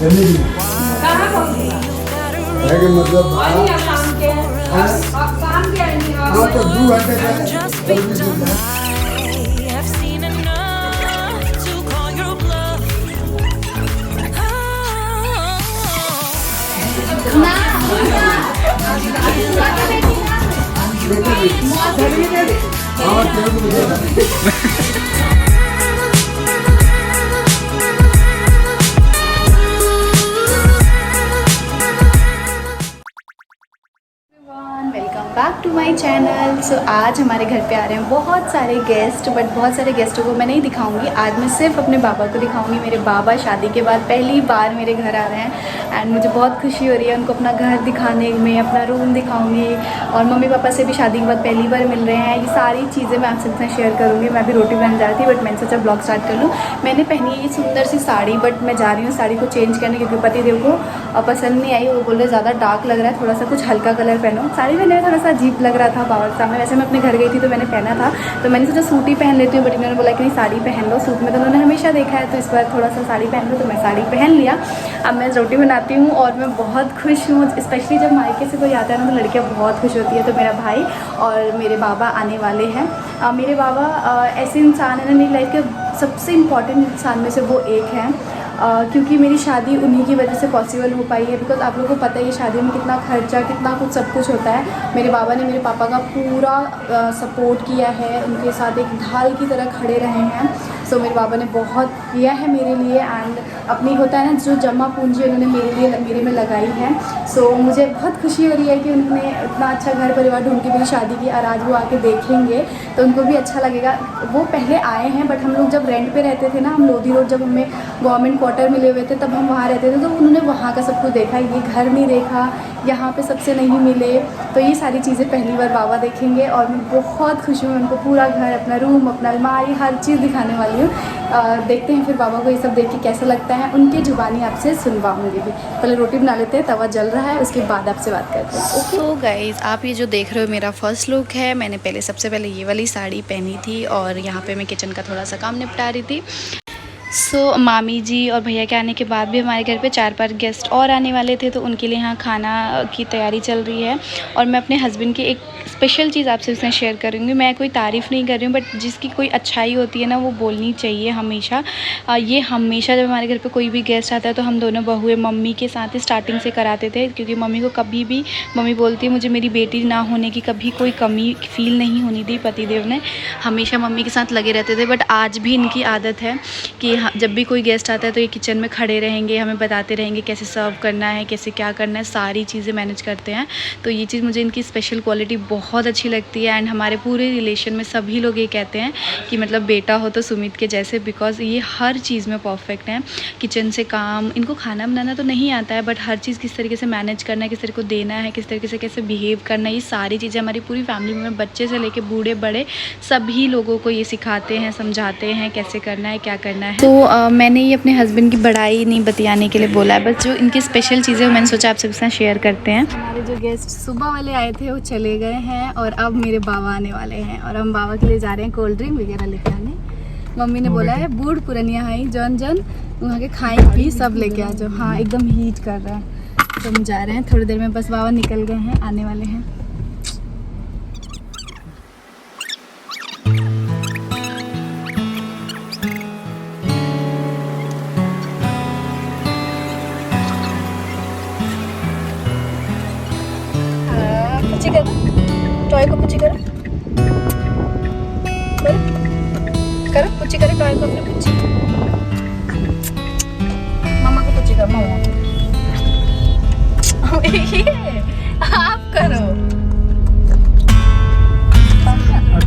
कहाँ पहुँचे? है कि मतलब और ये शाम के अब शाम के आएंगे हाँ तो 2 घंटे का Just be done. I've seen enough to call your bluff. हाँ तो welcome back to my channel. So आज हमारे घर पे आ रहे हैं बहुत सारे गेस्ट, बट बहुत सारे गेस्टों को मैं नहीं दिखाऊंगी। आज मैं सिर्फ अपने बाबा को दिखाऊंगी। मेरे बाबा शादी के बाद पहली बार मेरे घर आ रहे हैं एंड मुझे बहुत खुशी हो रही है उनको अपना घर दिखाने में, अपना रूम दिखाऊंगी। और मम्मी पापा से भी शादी के बाद पहली बार मिल रहे हैं। ये सारी चीज़ें मैं आपसे साथ शेयर करूँगी। मैं अभी रोटी बनाने जा रही थी बट मैंने सोचा ब्लॉग स्टार्ट कर लूँ। मैंने पहनी है ये सुंदर सी साड़ी, बट मैं जा रही हूँ साड़ी को चेंज करने क्योंकि पतिदेव को पसंद नहीं आई। वो बोल रहे ज़्यादा डार्क लग रहा है, थोड़ा सा कुछ हल्का कलर पहनो। साड़ी पहनने में थोड़ा सा अजीब लग रहा था बाबा के सामने। वैसे मैं अपने घर गई थी तो मैंने पहना था, तो मैंने सोचा सूट ही पहन लेती हूँ, बट इन्होंने बोला कि नहीं साड़ी पहन लो। सूट में तो उन्होंने हमेशा देखा है, तो इस बार थोड़ा सा साड़ी पहन लो, तो मैं साड़ी पहन लिया। अब मैं रोटी बनाती हूँ और मैं बहुत खुश हूँ। स्पेशली जब मायके से कोई आता है ना तो लड़कियाँ बहुत खुश होती है। तो मेरा भाई और मेरे बाबा आने वाले हैं। मेरे बाबा ऐसे इंसान है ना, मेरी लाइफ के सबसे इम्पॉर्टेंट इंसान में से वो एक हैं। क्योंकि मेरी शादी उन्हीं की वजह से पॉसिबल हो पाई है। बिकॉज आप लोगों को पता है ये शादी में कितना खर्चा, कितना कुछ सब कुछ होता है। मेरे बाबा ने मेरे पापा का पूरा सपोर्ट किया है, उनके साथ एक ढाल की तरह खड़े रहे हैं। सो मेरे बाबा ने बहुत किया है मेरे लिए एंड अपनी होता है ना जो जमा पूंजी उन्होंने मेरे में लगाई है। सो मुझे बहुत खुशी हो रही है कि उन्होंने इतना अच्छा घर परिवार ढूंढ के मेरी शादी की, और आज वो आके देखेंगे तो उनको भी अच्छा लगेगा। वो पहले आए हैं बट हम लोग जब रेंट पे रहते थे ना, हम लोधी रोड जब हमें गवर्नमेंट क्वार्टर मिले हुए थे तब हम वहाँ रहते थे, तो उन्होंने वहाँ का सब कुछ देखा, ये घर नहीं देखा, यहाँ पे सबसे नहीं मिले। तो ये सारी चीज़ें पहली बार बाबा देखेंगे और मैं बहुत खुश हूँ। उनको पूरा घर, अपना रूम, अपना अलमारी, हर चीज़ दिखाने वाली हूँ। देखते हैं फिर बाबा को ये सब देख के कैसा लगता है। उनकी जुबानी आपसे सुनवाऊँगी भी। पहले रोटी बना लेते हैं, तवा जल रहा है, उसके बाद आपसे बात करते हैं। तो गाइज़ आप ये जो देख रहे हो मेरा फर्स्ट लुक है। मैंने सबसे पहले ये वाली साड़ी पहनी थी और यहाँ पे मैं किचन का थोड़ा सा काम निपटा रही थी। मामी जी और भैया के आने के बाद भी हमारे घर पे 4-5 गेस्ट और आने वाले थे, तो उनके लिए यहाँ खाना की तैयारी चल रही है। और मैं अपने हस्बैंड की एक स्पेशल चीज़ आपसे उसमें शेयर करूँगी। मैं कोई तारीफ़ नहीं कर रही हूँ, बट जिसकी कोई अच्छाई होती है ना वो बोलनी चाहिए हमेशा। ये हमेशा जब हमारे घर पे कोई भी गेस्ट आता है तो हम दोनों बहुएं मम्मी के साथ ही स्टार्टिंग से कराते थे, क्योंकि मम्मी को कभी भी, मम्मी बोलती है मुझे मेरी बेटी ना होने की कभी कोई कमी फ़ील नहीं होनी दी। पतिदेव ने हमेशा मम्मी के साथ लगे रहते थे, बट आज भी इनकी आदत है कि जब भी कोई गेस्ट आता है तो ये किचन में खड़े रहेंगे, हमें बताते रहेंगे कैसे सर्व करना है, कैसे क्या करना है, सारी चीज़ें मैनेज करते हैं। तो ये चीज़ मुझे इनकी स्पेशल क्वालिटी बहुत अच्छी लगती है। एंड हमारे पूरे रिलेशन में सभी लोग ये कहते हैं कि मतलब बेटा हो तो सुमित के जैसे, बिकॉज़ ये हर चीज़ में परफेक्ट हैं। किचन से काम, इनको खाना बनाना तो नहीं आता है, बट हर चीज़ किस तरीके से मैनेज करना है, किस तरीके को देना है, किस तरीके से कैसे बिहेव करना है, ये सारी चीज़ें हमारी पूरी फैमिली में बच्चे से लेके बूढ़े बड़े सभी लोगों को ये सिखाते हैं, समझाते हैं कैसे करना है, क्या करना है। तो मैंने ये अपने हस्बैंड की बड़ाई नहीं बतियाने के लिए बोला है, बस जो इनकी स्पेशल चीज़ें मैंने सोचा आपसे साथ शेयर करते हैं। हमारे जो गेस्ट सुबह वाले आए थे वो चले गए हैं और अब मेरे बाबा आने वाले हैं और हम बाबा के लिए जा रहे हैं कोल्ड ड्रिंक वगैरह लेके आने। मम्मी ने बोला है बूढ़ पुरनिया है जन जन वहाँ के खाएं पी सब लेके आ जाओ। हाँ एकदम हीट कर रहा है, तो हम जा रहे हैं थोड़ी देर में, बस बाबा निकल गए हैं, आने वाले हैं। पुची करो, टॉय को पुची करो, करो पुची करो, टॉय को अपने पुची, मामा को पुची करो, मामा आप करो।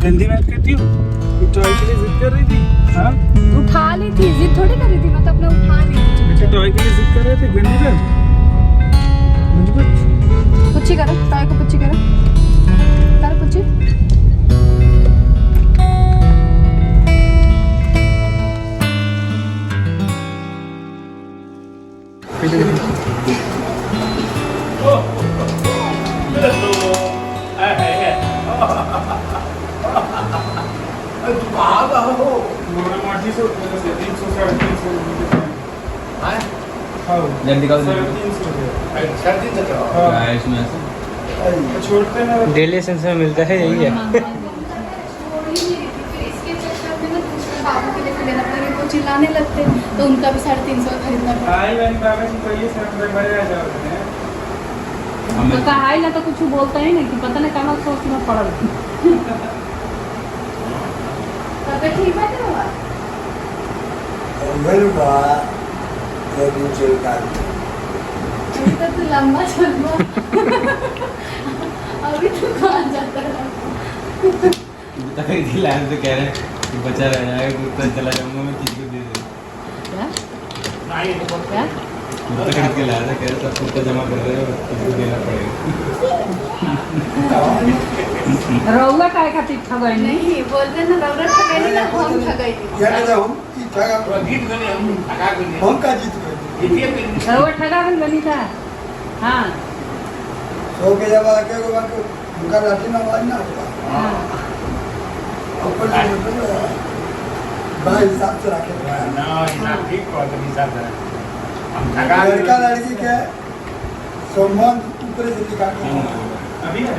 गंदी बात करती हूँ, टॉय के लिए जिद कर रही थी। हाँ उठा ली थी, जिद थोड़ी कर रही थी, मैं तो अपने उठा ली थी। अच्छा टॉय के लिए जिद कर रहे थे, गंदी बात। पुची करो, टॉय को पुची करो, करो पुची। जल्दी दिखाओ। 17 गाइस में छोड़ते ना डेली एसेंस में मिलता है यही है। बाबू के लिए फिर लेना पड़ेगा, वो चिल्लाने लगते तो उनका भी 350 खरीदना पड़ेगा। आई वाली बाबा जी पहले से हम बड़े आ जाते हैं। तो कहा ही ना तो कुछ बोलता ही नहीं कि पता नहीं कहाँ सोच में पड़ल। तबीयत ठीक है ना? वेलुका तेरी चलता अभी तक तो लंबा चलवा। अभी तो कहाँ जाता है? लाइन से कह रहे हैं कि बचा रह जाएगा, कुत्ता चला जाऊंगा मैं, किसी को दे दे। क्या? कुत्ता खरीद के लाया था, कह रहे सब कुत्ता जमा कर रहे हो, किसी को देना पड़ेगा। रौला काय का ठीक ठग नहीं। नहीं बोलते ना रौरा ठगाई ना, हम ठगाई थी। यार हम की ठगा हम का जीत गए रौला ठगा बन बनी था। हाँ सो के जब आके को बात उनका लाठी ना मारना हाँ ऊपर से भाई हिसाब से रखे लड़का लड़की के संबंध ऊपर से दिखा के अभी है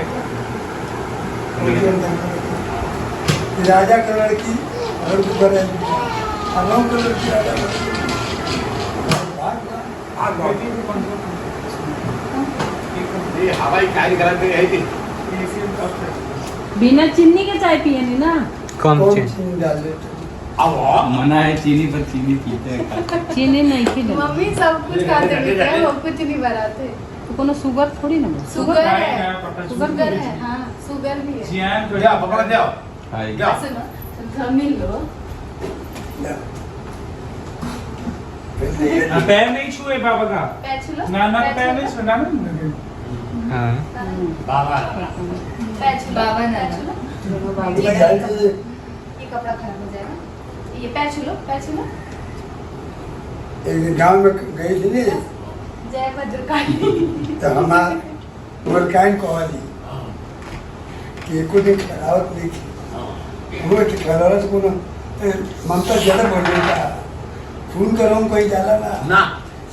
राजा का लड़की और ऊपर है अलों का लड़की राजा हवाई कार्यक्रम में है थी बिना चीनी के चाय पिए नहीं ना। कम कौन चीज चीज डाल देते अब मना है चीनी पर, चीनी पीते हैं। चीनी नहीं थी ना। मम्मी सब कुछ खाते पीते हैं, हम कुछ नहीं बनाते। तो कोनो शुगर थोड़ी ना। शुगर है, शुगर शुगर है, हाँ शुगर भी है। जियान को जा पकड़ दे हाय जा सुनो, जमीन लो। पैर नहीं छुए बाबा का। पैर छू लो। नाना का पैर नहीं छूना ना। हाँ बाबा पैर छू लो। बाबा ना। पैर छू लो। ये गाड़ी ये कपड़ा खराब हो जाएगा। ये पैर छू लो, पैर छू लो। एक गांव में गई थी नहीं जय भद्रकाली। तो हमार मलकाइन कहली कि कुछ खरावत नहीं थी वो खरावत को ना ममता ज्यादा बढ़ गई था फोन करो कहीं जाला ना ना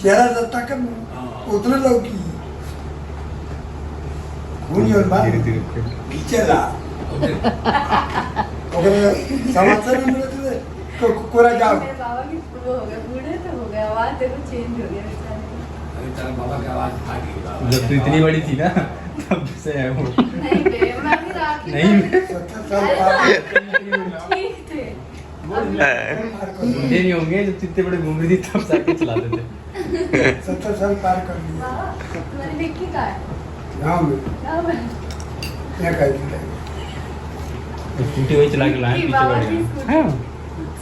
चेहरा सत्ता कर उतना लोग की खून और बात धीरे धीरे पीछे ला अगर समाचार में मिलते थे तो कोरा जाओ मेरे बाबा की वो हो गए, बूढ़े तो हो गए, आवाज देखो चेंज हो गया बेचारे की। अभी तेरा बाबा की आवाज आ गई जब तो इतनी बड़ी थी ना तब से है वो। नहीं बे, मैं भी राखी नहीं। बांध- 70 साल पार ठीक थे। ये नहीं होंगे जब इतने बड़े घूम रही थी तब साइकिल चलाते थे। 70 साल पार कर लिए बाबा, तुम्हारी विक्की कहाँ है? गाँव में गाँव में। क्या कही स्कूटी वही चला के लाए कि पीछे बाबा बैठ की गए। स्कूटी- हाँ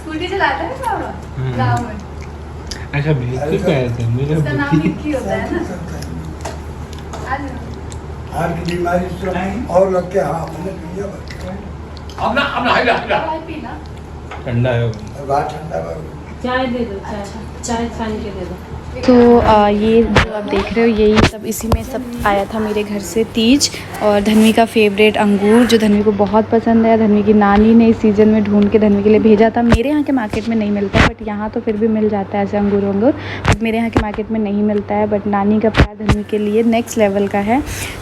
स्कूटी चलाते हैं बाबा गाँव में। अच्छा भेज के आया था मेरे उसका नाम विक्की होता है ना। आज हार्ट की बीमारी से और लग के हाँ हमने पिया अब ना हाइला दवाई पीना। ठंडा है वो। बात ठंडा बाबू चाय दे दो, चाय चाय छान के दे दो। तो ये जो आप देख रहे हो यही सब इसी में सब आया था मेरे घर से तीज। और धन्वी का फेवरेट अंगूर जो धन्वी को बहुत पसंद है, धन्वी की नानी ने इस सीज़न में ढूंढ के धन्वी के लिए भेजा था। मेरे यहाँ के मार्केट में नहीं मिलता है बट यहाँ तो फिर भी मिल जाता है ऐसे अंगूर बट मेरे यहाँ के मार्केट में नहीं मिलता है। बट नानी का प्यार धन्वी के लिए नेक्स्ट लेवल का है।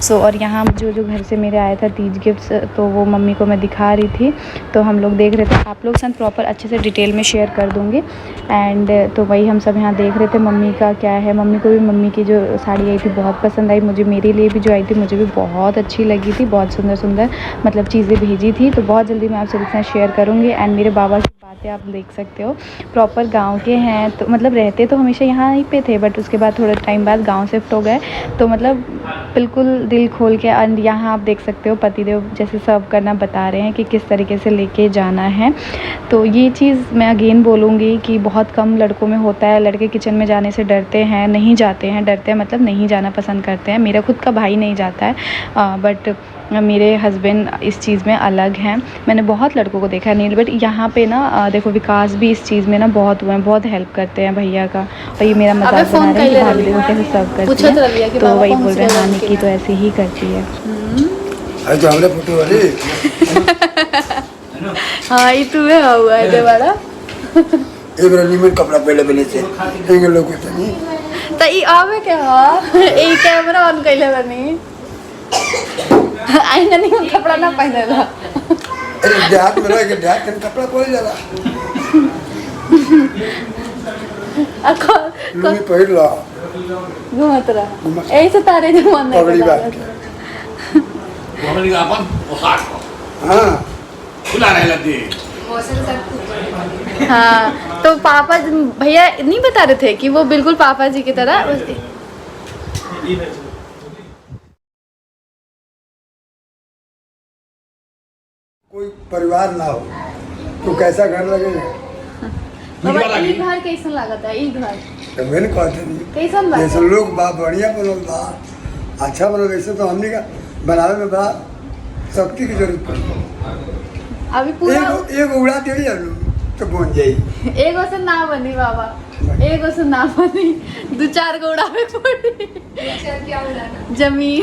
सो और यहाँ जो घर से मेरे आया था तीज गिफ्ट्स तो वो मम्मी को मैं दिखा रही थी तो हम लोग देख रहे थे। आप लोग साथ प्रॉपर अच्छे से डिटेल में शेयर कर दूँगी। एंड तो वही हम सब यहाँ देख रहे थे मम्मी का क्या है। मम्मी को भी मम्मी की जो साड़ी आई थी बहुत पसंद आई, मुझे मेरे लिए भी जो आई थी मुझे भी बहुत अच्छी लगी थी। बहुत सुंदर सुंदर मतलब चीज़ें भेजी थी तो बहुत जल्दी मैं आप सभी के साथ शेयर करूँगी। एंड मेरे बाबा की बातें आप देख सकते हो, प्रॉपर गांव के हैं तो मतलब रहते तो हमेशा यहाँ ही पे थे बट उसके बाद थोड़े टाइम बाद गांव शिफ्ट हो गए तो मतलब बिल्कुल दिल खोल के। एंड यहाँ आप देख सकते हो पतिदेव जैसे सर्व करना बता रहे हैं कि किस तरीके से लेके जाना है। तो ये चीज़ मैं अगेन बोलूँगी कि बहुत कम लड़कों में होता है। लड़के किचन में जाने से डरते हैं, नहीं जाते हैं, डरते हैं मतलब नहीं जाना पसंद करते हैं। मेरा खुद का भाई नहीं जाता है बट मेरे हस्बैंड इस चीज़ में अलग हैं। मैंने बहुत लड़कों को देखा नहीं बट यहाँ पे ना देखो विकास भी इस चीज़ में ना बहुत हुए हैं, बहुत हेल्प करते हैं भैया का। और ये मेरा मजाक बना रहे हैं कि भाभी देखो कैसे सर्व करती है तो वही बोल रहे हैं नानी की तो ऐसे ही करती है। अरे तो हमने फोटो वाली हाँ ये तुम्हें हुआ है वाला एक रेडीमेड कपड़ा पहले पहले से एक लोग को नहीं तो ई आवे क्या ए कैमरा ऑन कैले बनी आईना नहीं कपड़ा ना पहनेला अरे देहात में रह के देहात के कपड़ा कोई जाला अको लुंगी पहिर लो घुमत रहा ऐसे तारे जो मन नहीं पगड़ी बात के हमने कहा अपन पोशाक को हाँ खुला रह लगे हाँ तो पापा भैया नहीं बता रहे थे कि वो बिल्कुल पापा जी की तरह कोई परिवार ना हो तो कैसा घर लगेगा बाबा ई घर कैसन लागत है ई घर तो मैंने कहते नहीं कैसन बात जैसे लोग बा बढ़िया बनल बा अच्छा बनल वैसे तो हमने का बनावे में बड़ा शक्ति की जरूरत पड़ती अभी पूरा एक उड़ा दे तो बन जाई एगो से ना बनी बाबा एगो से ना बनी दो चार को उड़ावे पड़ी जमीन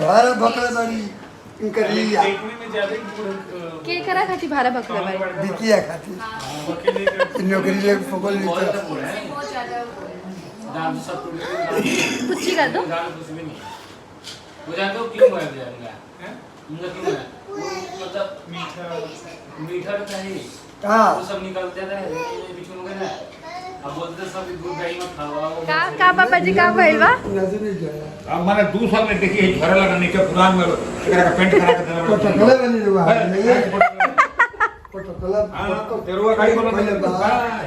भाड़ा बकरा बनी इनका लिया के करा खाती भाड़ा बकरा भाई बिकिया खाती नौकरी ले पकड़ ली तो कुछ कर दो क्यों हुआ मतलब मीठा तो चाहिए हाँ वो सब निकल जाता है बीच में ना अब बोलते सब दूध दही में खावा का पापा जी का भइल बा नजर नहीं जाए अब मैंने 2 साल में देखी घर लगाने के पुरान में एकरा का पेंट करा के पटकले बनी रुआ पटकला तो तेरुआ गाड़ी बोलो पहले बा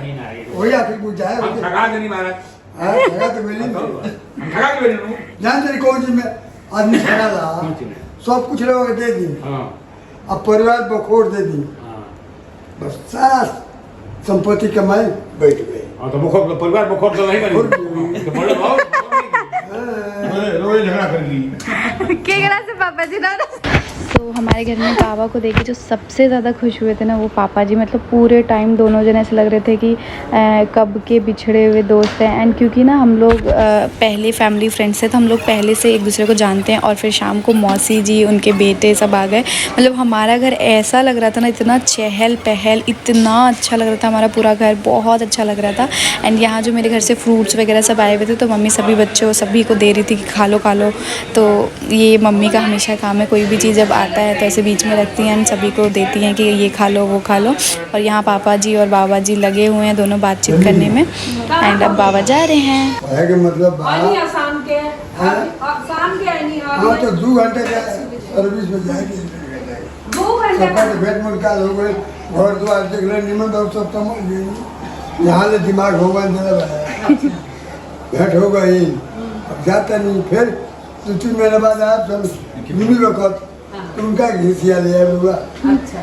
ही ना वही आके बुझाए हम ठगा के नहीं मारा हां ठगा तो मिली हम ठगा के नहीं जान तेरी कौन जी में आदमी ठगा ला सब कुछ लोग दे दी हां अब परिवार बखोर दे दी बस सारा संपत्ति कमाई बैठ गए हां तो बुखोर परिवार बुखोर तो नहीं करी तो बोलो बहुत रोज झगड़ा कर ली के करा से पापा जी ना तो हमारे घर में बाबा को देख के जो सबसे ज़्यादा खुश हुए थे ना वो पापा जी। मतलब पूरे टाइम दोनों जन ऐसे लग रहे थे कि कब के बिछड़े हुए दोस्त हैं। एंड क्योंकि ना हम लोग पहले फैमिली फ्रेंड्स थे तो हम लोग पहले से एक दूसरे को जानते हैं। और फिर शाम को मौसी जी उनके बेटे सब आ गए। मतलब हमारा घर ऐसा लग रहा था ना, इतना चहल पहल, इतना अच्छा लग रहा था हमारा पूरा घर, बहुत अच्छा लग रहा था। एंड यहाँ जो मेरे घर से फ्रूट्स वगैरह सब आए हुए थे तो मम्मी सभी बच्चों सभी को दे रही थी कि खा लो खा लो। तो ये मम्मी का हमेशा काम है, कोई भी चीज़ जब आता है तो ऐसे बीच में रखती हैं, सभी को देती हैं कि ये खा लो वो खा लो। और यहाँ पापा जी और बाबा जी लगे हुए हैं दोनों बातचीत करने में। एंड अब बाबा जा रहे हैं। है कि मतलब शाम के नहीं हाँ तो 2 घंटे का सर्विस में जाएगी 2 घंटे सबका तो भेंट मुलाकात हो गई, घर द्वार देख रहे निमन बहुत सब समझ गई। यहाँ से दिमाग होगा भेंट हो गई, अब जाता नहीं। फिर 2-3 महीने बाद आप सब मिली वक्त तो उनका घिसिया ले आए हुआ। अच्छा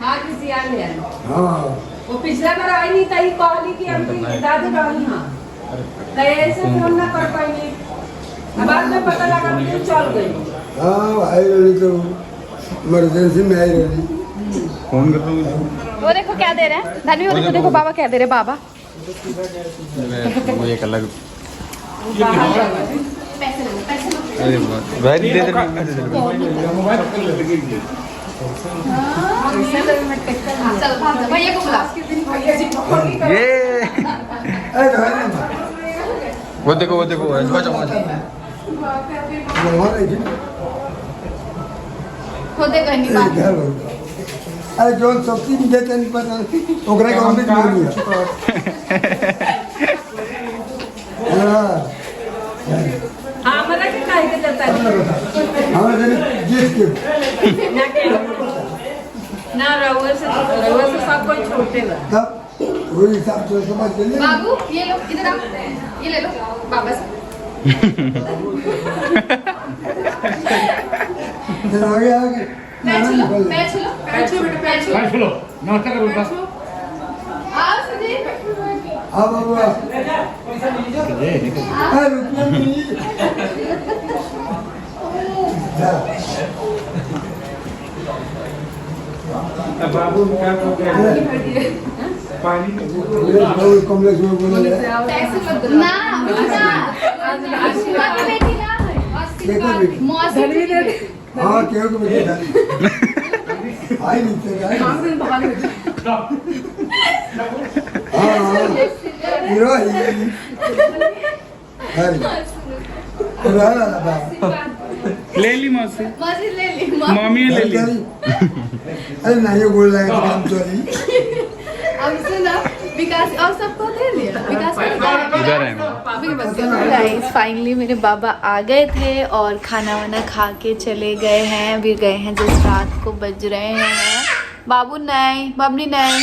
हाँ किसी आ गया हाँ वो पिछला बार आई नहीं तही कहली कि हम दादी रहनी हां तो ऐसे फोन ना कर पाएंगे। बाद में पता लगा कि चल गई। हाँ आई रही तो इमरजेंसी में आई रही। फोन कर रहा हूँ वो देखो क्या दे रहे हैं धनी, वो देखो देखो बाबा क्या दे रहे हैं। बाबा वो एक अलग अरे भाई दे दे भैया को बुला। ये अरे धनी वो देखो ऐसा चम्मच खुदे कहनी घर होगा। अरे जो सब्जी भी देते नहीं पता ओकरा के अमृत बोली है। हाँ हमरा के काहे के देता है हमारे जने जीत के ना रहुए से सब कोई छोटे ला तब वही हिसाब से समझ के लिए बाबू ये लो इधर आओ, ये ले लो बाबा से। आगे आगे पैर छू लो, पैर छू लो, पैर छू बेटा, पैर छू। चलो नमस्कार करो बस आओ सुदीप। हाँ बाबू बाबू क्या पानी कमलेश में बोले पैसे मत दो ना ना आशीर्वाद की बेटी ना है बेटा बेटी मौसी जी की बेटी। हाँ क्यों कि मुझे आई नहीं तेरा हाँ हीरो ले ली मौसी, मौसी ले ली मम्मी ने ले ली। अरे नहीं बोल रहे हैं काम चोरी। अब सुना विकास और सबको दे दिया विकास इधर है गाइस फाइनली मेरे बाबा आ गए थे और खाना वाना खा के चले गए हैं। अभी गए हैं जिस रात को बज रहे हैं बाबू नहीं बबनी नहीं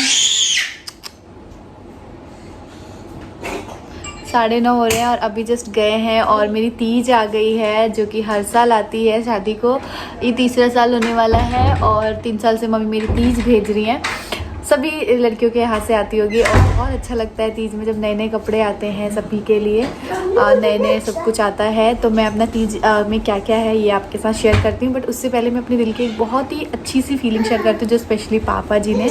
9:30 हो रहे हैं और अभी जस्ट गए हैं। और मेरी तीज आ गई है जो कि हर साल आती है शादी को। ये तीसरा साल होने वाला है और 3 साल से मम्मी मेरी तीज भेज रही हैं। सभी लड़कियों के यहाँ से आती होगी और बहुत अच्छा लगता है तीज में जब नए नए कपड़े आते हैं सभी के लिए, नए नए सब कुछ आता है। तो मैं अपना तीज में क्या क्या है ये आपके साथ शेयर करती हूँ, बट उससे पहले मैं अपने दिल की एक बहुत ही अच्छी सी फीलिंग शेयर करती हूँ जो स्पेशली पापा जी ने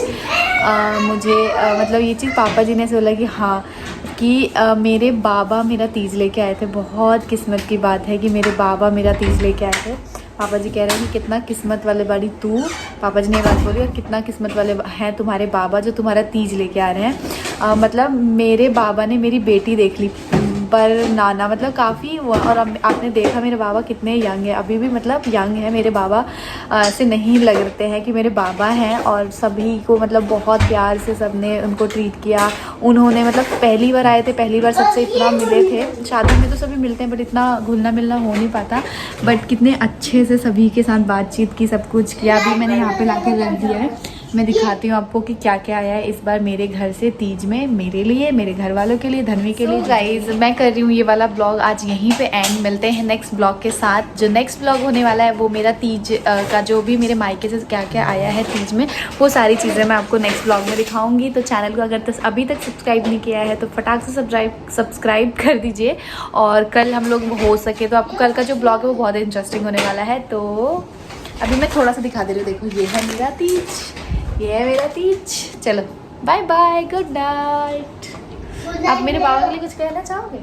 मुझे मतलब ये चीज़ पापा जी ने ऐसे बोला कि हाँ कि मेरे बाबा मेरा तीज लेके आए थे। बहुत किस्मत की बात है कि मेरे बाबा मेरा तीज लेके आए थे। पापा जी कह रहे हैं कि कितना किस्मत वाले बाड़ी तू, पापा जी ने ये बात बोली, और कितना किस्मत वाले हैं तुम्हारे बाबा जो तुम्हारा तीज लेके आ रहे हैं। मतलब मेरे बाबा ने मेरी बेटी देख ली पर नाना मतलब काफ़ी। और आपने देखा मेरे बाबा कितने यंग है, अभी भी मतलब यंग है। मेरे बाबा से नहीं लगते हैं कि मेरे बाबा हैं। और सभी को मतलब बहुत प्यार से सबने उनको ट्रीट किया। उन्होंने मतलब पहली बार आए थे, पहली बार सबसे इतना मिले थे। शादी में तो सभी मिलते हैं बट इतना घुलना मिलना हो नहीं पाता। बट कितने अच्छे से सभी के साथ बातचीत की, सब कुछ किया। अभी मैंने यहाँ पे लाके रख दिया है, मैं दिखाती हूँ आपको कि क्या क्या आया है इस बार मेरे घर से तीज में, मेरे लिए, मेरे घर वालों के लिए, धनवी के लिए। गाइस मैं कर रही हूँ ये वाला ब्लॉग आज यहीं पे एंड। मिलते हैं नेक्स्ट ब्लॉग के साथ। जो नेक्स्ट ब्लॉग होने वाला है वो मेरा तीज का जो भी मेरे मायके से क्या क्या आया है तीज में, वो सारी चीज़ें मैं आपको नेक्स्ट ब्लॉग में दिखाऊंगी। तो चैनल को अगर अभी तक सब्सक्राइब नहीं किया है तो फटाक से सब्सक्राइब कर दीजिए। और कल हम लोग हो सके तो आपको कल का जो ब्लॉग है वो बहुत इंटरेस्टिंग होने वाला है। तो अभी मैं थोड़ा सा दिखा दे रही हूँ, देखो ये है मेरा तीज, ये है मेरा तीज। चलो बाय बाय, गुड नाइट। आप मेरे बाबा के लिए कुछ कहना चाहोगे?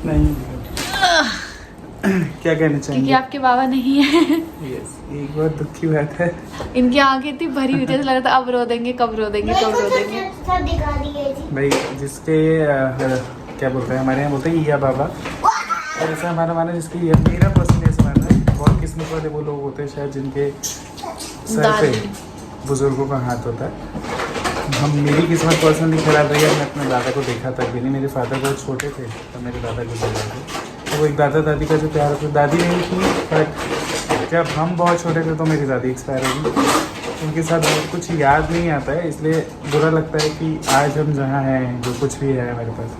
नहीं क्या कहना चाहेंगे? क्योंकि आपके बाबा नहीं है। यस, एक बहुत दुख की बात है। इनकी आंखें इतनी भरी हुई थी, ऐसा लग रहा था अब रो देंगे, कब रो देंगे, कब रो देंगे। भाई जिसके क्या बोलते हैं हमारे यहाँ बोलते हैं या बाबा, और ऐसा हमारा माना जिसकी या मेरा पर्सनली ऐसा मानना है बहुत किस्मत वाले वो लोग होते हैं शायद जिनके सर पे बुजुर्गों का हाथ होता है। मेरी किस्मत पर्सनली खराब रही है। मैं अपने दादा को देखा तक भी नहीं। मेरे फादर बहुत छोटे थे तो मेरे दादा गुजर गए थे। तो वो एक दादा दादी का जो प्यार होता है, दादी नहीं थी बट जब हम बहुत छोटे थे तो मेरी दादी एक्सपायर हो गई। उनके साथ बहुत कुछ याद नहीं आता है, इसलिए बुरा लगता है कि आज हम जहाँ हैं, जो कुछ भी है हमारे पास,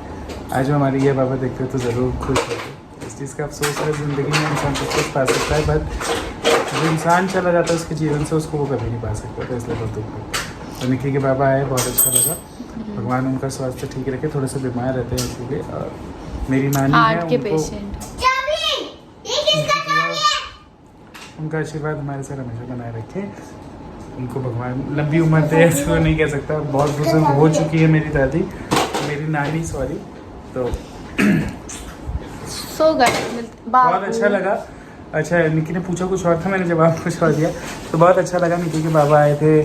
आज हमारे ये बाबा देखते तो ज़रूर खुश होते। इस चीज़ का अफसोस है, ज़िंदगी में इंसान सब कुछ पा सकता है बट जो इंसान चला जाता है उसके जीवन से उसको वो कभी नहीं पा सकता। तो इसलिए बहुत दुख है। तो निकी के बाबा आए, बहुत अच्छा लगा। भगवान उनका स्वास्थ्य ठीक रखे। थोड़े से बीमार रहते हैं इसीलिए। और मेरी नानी है, उनका आशीर्वाद हमारे साथ हमेशा बनाए रखे। उनको भगवान लंबी उम्र दे, ऐसे तो नहीं कह सकता। बहुत बुजुर्ग हो चुकी है मेरी दादी, मेरी नानी सॉरी। तो बहुत अच्छा लगा। अच्छा निकी ने पूछा कुछ और था, मैंने जवाब कुछ और दिया। तो बहुत अच्छा लगा। निकी के बाबा आए थे,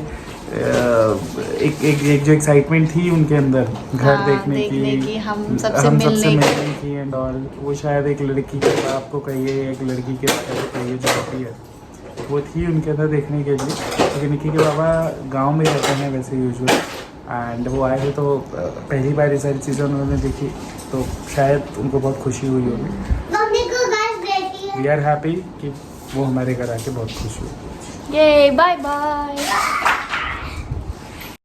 एक जो एक्साइटमेंट थी उनके अंदर घर देखने की, हम सबसे मिलने की एंड ऑल। वो शायद एक लड़की के बाप को कहिए, एक लड़की के बाप को कहिए जो होती है, वो थी उनके अंदर देखने के लिए। क्योंकि निकी के बाबा गांव में रहते हैं वैसे यूजुअल, एंड वो आए थे तो पहली बार ये सारी चीज़ें उन्होंने देखी तो शायद उनको बहुत खुशी हुई होगी। वी आर हैप्पी कि वो हमारे घर आके बहुत खुश हुई। ये बाय बाय।